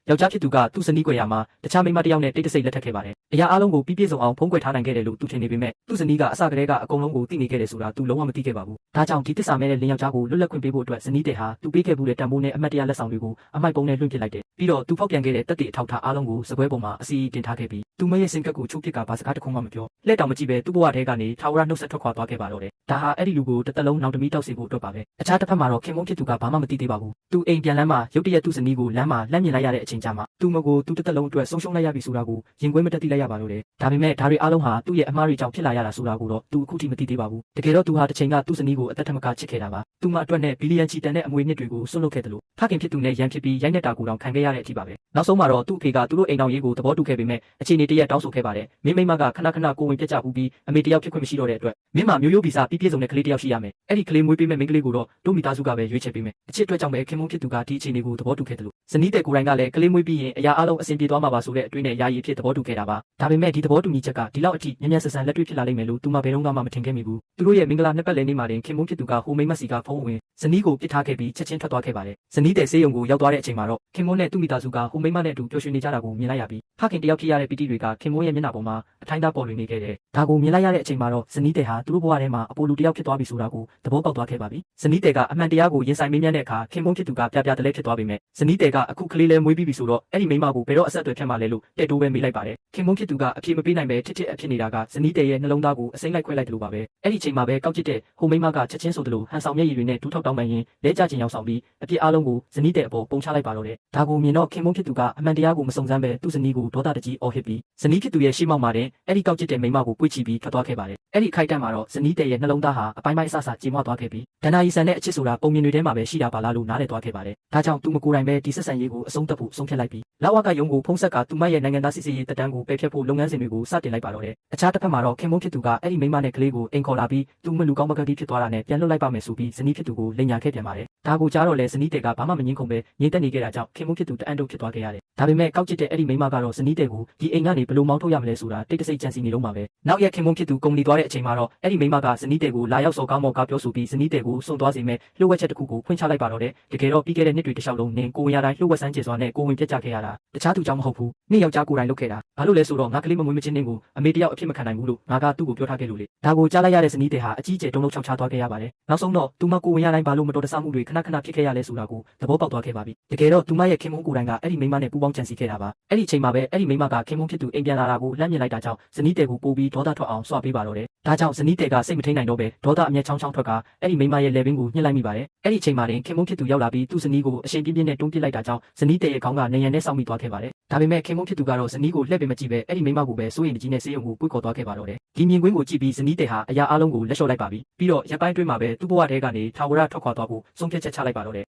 ယောက်ျားဖြစ်သူကသူ့ဇနီးကွယ်ရာမှာတခြားမိန်းမတစ်ယောက်နဲ့တိတ်တဆိတ်လက်ထပ်ခဲ့ပါတယ်အရာအားလုံးကိုပြည့်စုံအောင်ဖုံးကွယ်ထားနိုင်ခဲ့တယ်လို့သူထင်နေပေမဲ့သူ့ဇနီးကအစကတည်းကအကုန်လုံးကိုသိနေခဲ့တယ်ဆိုတာသူလုံးဝမသိခဲ့ပါဘူးဒါကြောင့်ဒီတစ္ဆာမဲတဲ့လင်းယောက်ျားကိုလွတ်လပ်ခွင့်ပေးဖို့အတွက်ဇနီးတဲ့ဟာသူပေးခဲ့မှုတဲ့တန်ဖိုးနဲ့အမတ်တရားလက်ဆောင်တွေကိုအမိုက်ပုံနဲ့လွှင့်ပစ်လိုက်တယ်ပြီးတော့သူဖောက်ပြန်ခဲ့တဲ့တက်တေအထောက်ထားအားလုံးကိုစပွဲပေါ်မှာအစီအတင်ထားခဲ့ပြီးသူမရဲ့စင်ကတ်ကိုချုပ်ပစ်ကဘာစကားတစ်ခုမှမပြောလက်တောင်မကြည့်ပဲသူ့ဘဝထဲကနေထာဝရနှုတ်ဆက်ထွက်ခွာသွားခဲ့ပါတော့တယ်ဒါဟာအဲ့ဒီလူကိုတစ်သက်လုံးနောင်တမီတောက်စီဖို့အတွက်ပါပဲအခြားတစ်ဖက်မှာတော့ခင်မုန်းဖြစ်သူကဘာမှမသိသေးပါဘူးသူအိမ်ပြန်လမ်းမှာရုတ်တရက်သူ့ဇနီးကိုလမ်းမှာလှမ်းမြင်လိုက်ရတဲ့အချိန်ကြာမှသူမကိုသူတစ်သက်လုံးအတွက်ဆုံးရှုံးလိုက်ရပြီဆိုတာကိုရင်ခွဲမတက်သိလိုက်ရပါတော့တယ်ဒါပေမဲ့ဒါတွေအားလုံးဟာသူ့ရဲ့အမှားတွေကြောင့်ဖြစ်လာရတာဆိုတာကိုတော့သူအခုထိမသိသေးပါဘူးတကယ်တော့သူဟာတစ်ချိန်ကသူ့ဇနီးကိုအသက်ထမကချစ်ခဲ့တာပါသူမအတွက်နဲ့ဘီလီယံချီတန်တဲ့အမွေနှစ်တွေကိုဆွတ်လွတ်ခဲ့တယ်လို့ဖခင်ဖြစ်သူနဲ့ရန်ဖြစ်ပြီးရိုက်နှက်တာကိုတောင်ခံခဲ့ရတဲ့အထိပါပဲနောက်ဆုံးမှာတော့သူ့အဖေကသူတို့အိမ်တော်ရေးကိုသဘောတူခဲ့ပေမဲ့အခြေအနေတရက်တောင်းဆိုခဲ့ပါတယ်မင်းမိမကခဏခဏကိုဝင်ပြတ်ကြပြီးအမေတယောက်ဖြစ်ခွင့်မရှိတော့တဲ့အတွက်မင်းမမျိုးရိုးဗီဇပြည့်စုံတဲ့ကလေးတယောက်ရှိရမယ်အဲ့ဒီကလေးမွေးပေးမဲ့မိန်းကလေးကိုတော့တို့မိသားစုကပဲရွေးချယ်ပေးမယ်အချစ်အတွက်ကြောင့်ပဲခင်မုန်းဖြစ်သူကဒီအခြေအနေကိုသဘောတူခဲ့တယ်လို့ဇနီးတဲ့ကိုယ်တိုင်ကလည်းကလေးမွေးပြီးရင်အရာအလုံးအဆင်ပြေသွားမှာပါဆိုတဲ့အတွေ့နဲ့ယာယီဖြစ်သဘောတူခဲ့တာပါဒါပေမဲ့ဒီသဘောတူညီချက်ကဒီလောက်အထိမြန်မြန်ဆန်ဆန်လက်တွေ့ဖြစ်လာလိမ့်မယ်လို့သူမဘယ်တော့မှမထင်ခဲ့မိဘူးသူတို့ရဲ့မင်္ဂလာနှစ်ပတ်လည်နေ့မှာတင်ခင်မုန်းဖြစ်သူကဟိုမိန်းမစီကဖုန်းဝင်ဇနီးကိုပစ်ထားခဲ့ပြီးချက်ချင်းထွက်သွားခဲ့ပါတယ်ဇနီးတဲ့ဆေးရုံကိုရောက်သွားတဲ့အချိန်မှာတော့ခင်မုန်းနဲ့သူ့မိသားစုကဟိုမိန်းမနဲ့အတူပျော်ရွှင်နေကြတာကိုမြင်လိုက်ရပြီးဖခင်တယောက်ဖြစ်ရတဲ့ပီတိတွေကခင်မုန်းရဲ့မျက်နှာပေါ်မှာအထိုင်းသားပေါ်လွင်နေခဲ့တယ်ဒါကိုမြင်လိုက်ရတဲ့အချိန်မှာတော့ဇနီးတဲ့ဟာသူတို့ဘဝထဲမှာအပိုလူတယောက်ဖြစ်သွားပြီဆိုတာကိုသဘောပေါက်သွားခဲ့ပါပြီဇနီးတဲ့ကအမှန်တရားကိုရင်ဆိုင်မေးမြန်းတဲ့အခါခင်မုန်းဖြစ်သူကပြပြတလဲဖြစ်သွားပေမဲ့ဇနီးတဲ့ကအခုကလေးလဲမွေးပြီးပြီဆိုတော့အဲ့ဒီမိန်းမကိုဘယ်တော့အဆက်အသွယ်ဖြတ်မှလဲလို့တဲ့တိုးပဲမေးလိုက်ပါတယ်ခင်မုန်းဖြစ်သူကအပြေမပေးနိုင်ပဲတစ်အဖြစ်နေတာကဇနီးတဲ့ရဲ့နှလုံးသားကိုအစိမ့်လိုက်ခွဲလိုက်တယ်လို့ပါပဲအဲ့ဒီချိန်မှာပဲကောက်ကျစ်တဲ့ဟိုမိန်းမကချက်ချင်းဆိုသလိုဟန်ဆောင်မျက်ရည်တွေနဲ့ဒူးထောက်တောင်းပန်ရင်းလဲကျချင်းရောက်ဆောင်ပြီးအပြစ်အလုံးကိုဇနီးတဲ့အပေါ်ပုံချလိုက်ပါတော့တယ်ဒါကိုမြင်တော့ခင်မုန်းဖြစ်သူကအမှန်တရားကိုမစုံစမ်းပဲသူ့ဇနီးကိုဒေါသတကြီးအော်ဟစ်ပြီးဇနီးဖြစ်သူရဲ့ရှေ့မောက်မှာတဲ့အဲ့ဒီကောက်ကျစ်တဲ့မိန်းမကိုပွေ့ချပြီးထွက်သွားခဲ့ပါတယ်အဲ့ဒီခိုက်တန့်မှာတော့ဇနီးတဲ့ရဲ့နှလုံးသားဟာအပိုင်းပိုင်းအဆအဆကြေမွသွားခဲ့ပြီးဒဏ္ဍာရီဆန်တဲ့အချစ်ဆိုတာပုံမြင်တွေထဲမှာပဲရှိတာပါလားလို့နားလည်သွားခဲ့ပါတယ်ဒါကြောင့်သူမကိုယ်တိုင်ပဲဒီဆက်ဆံရေးကိုအဆုံးသတ်ဖို့ဆုံးဖြတ်လိုက်ပြီးလဝကရုံးကိုဖုံးဆက်ကသူမရဲ့နိုင်ငံသားစစ်ရေးတက်တန်းကိုပယ်ဖျက်ဖို့လုပ်ငန်းစဉ်တွေကိုစတင်လိုက်ပါတော့တယ်အခြားတစ်ဖက်မှာတော့ခင်မုန်းဖြစ်သူကအဲ့ဒီမိန်းမနဲ့ကလေးကိုအိမ်ခေါ်လာပြီးသူမလူကောင်းမကပြီးဖြစ်သွားတာနဲ့ပြန်လွတ်လိုက်ပါမယ်ဆိုပြီးဇနီးဖြစ်သူကိုလိန်ညာခဲ့ပြန်ပါတယ်ဒါကိုကြားတော့လေဇနီးတဲ့ကဘာမှမငင်းခုန်ပဲငြိမ်သက်နေခဲ့တာကြောင့်ခင်မုန်းဖြစ်သူတအံ့တုံဖြစ်သွားခဲ့ရတယ်ဒါပေမဲ့ကောက်ကျစ်တဲ့အဲ့ဒီမိန်းမကတော့ဇနီးတဲ့ကိုဒီအိမ်ကနေဘယ်လိုမောင်းထုတ်ရမလဲဆိုတာတိတ်တဆိတ်ကြံစီနေလုံးပါပဲနောက်ရက်ခင်မုန်းဖြစ်သူကုမ္ပဏီသွားတဲ့အချိန်မှာတော့အဲ့ဒီမိန်းမကဇနီးတဲ့ကိုလာရောက်စော်ကားမော်ကားပြောဆိုပြီးဇနီးတဲ့ကိုစွန့်သွားစေမဲ့လှုပ်ဝက်ချက်တစ်ခုကိုဖွင့်ချလိုက်ပါတော့တယ်တကယ်တော့ပြီးခဲ့တဲ့နှစ်တွေတစ်လျှောက်လုံးနင်ကိုဝင်ရတိုင်းလှုပ်ဝက်ဆန်းကျစွာနဲ့ကိုဝင်ပြတ်ကြခဲ့ရတာတခြားသူကြောင့်မဟုတ်ဘူးနေ့ယောက်ျားကိုယ်တိုင်လုပ်ခဲ့တာဘာလို့လဲဆိုတော့ငါကလေးမမွေးမချင်းနင်းကိုအမေတယောက်အဖြစ်မခံနိုင်ဘူးလို့ငါကသူ့ကိုပြောထားခဲ့လို့လေဒါကိုကြားလိုက်ရတဲ့ဇနီးတဲ့ဟာအကြီးကျယ်တုံးလုံးချောက်ချသွားခဲ့ရပါတယ်နောက်ဆုံးတော့သူမကိုဝင်ရတိုင်းဘာလို့မတော်တဆမှုတွေခဏခဏဖြစ်ခဲ့ရလဲဆိုတာကိုသဘောပေါက်သွားခဲ့ပါပြီတကယ်တော့သူမရဲ့ခင်မုန်းကိုယ်တိုင်ကအဲ့ဒီမိန်းမနဲ့ပူးပေါင်းကြံစည်ခဲ့တာပါအဲ့ဒီအချိန်မှာပဲအဲ့ဒီမိန်းမကခင်မုန်းဖြစ်သူအိမ်ပြန်လာတာကိုလှမ်းမြင်လိုက်တာကြောင့်ဇနီးတဲ့ကိုပို့ပြီးဒေါသထွက်အောင်ဆွပေးပါတော့တယ်ဒါကြောင့်ဇနီးတဲ့ကစိတ်မထိန်နိုင်တော့ပဲဒေါသအမျက်ချောင်းချောင်းထွက်ကအဲ့ဒီမိန်းမရဲ့လေပင်ကိုညှစ်လိုက်မိပါတယ်အဲ့ဒီအချိန်မှာတင်ခင်မုန်းဖြစ်သူရောက်လာပြီးသူ့ဇနီးကိုအရှိန်ပြင်းပြင်းနဲ့တွန်းပစ်လိုက်တာကြောင့်ဇနီးတဲ့ရဲ့ခေါင်းကနေရံနဲ့စောင့်မိသွားခဲ့ပါတယ်ဒါပေမဲ့ခင်မုန်းဖြစ်သူကတော့ဇနီးကိုလှည့်ပင်မကြည့်ပဲအဲ့ဒီမိန်းမကိုပဲစိုးရိမ်တကြီးနဲ့ဆေးရုံကိုပွေ့ခေါ်သွားခဲ့ပါတော့တယ်ဒီမြင်ကွင်းကိုကြည့်ပြီးဇနီးတဲ့ဟာအရာအလုံးကိုလက်လျှော့လိုက်ပါပြီပြီးတော့ရပ်ပိုင်းတွင်းမှာပဲသူ့ဘဝထဲကနေထာဝရထွက်ခွာသွားဖို့ဆုံးဖြတ်ချက်ချလိုက်ပါတော့တယ်